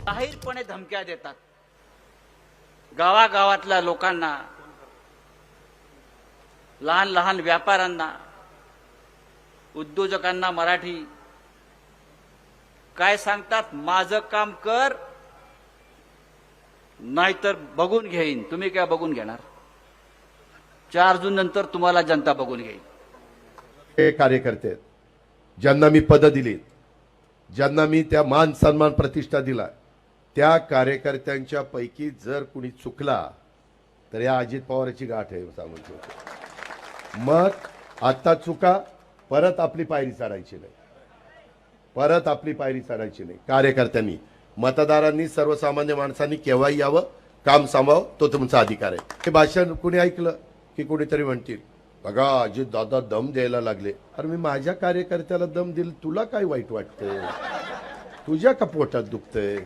जाहीरपणे धमक्या देतात गावागावातल्या लोकांना, लहान लहान व्यापाऱ्यांना, उद्योजकांना. मराठी काय सांगतात? माझं काम कर, नाहीतर बघून घेईन. तुम्ही काय बघून घेणार? 4 जून नंतर तुम्हाला जनता बघून घेईल. हे कार्यकर्ते आहेत, ज्यांना मी पद दिलीत, ज्यांना मी त्या मान सन्मान प्रतिष्ठा दिला, त्या कार्यकर्त्यांच्या पैकी जर कुणी चुकला तर या अजित पवारांची गाठ आहे सांगून ठेवतो. मग आता चुका, परत आपली पायरी चढायची नाही, परत आपली पायरी चढायची नाही. कार्यकर्त्यांनी, मतदारांनी, सर्वसामान्य माणसांनी केव्हाही यावं, काम सांभाव, तो तुमचा अधिकार आहे. हे भाषण कुणी ऐकलं की कोणीतरी म्हणतील बघा अजित दादा दम द्यायला लागले. अरे मी माझ्या कार्यकर्त्याला दम दिल, तुला काय वाईट वाटतंय? तुझ्या का पोटात दुखतंय?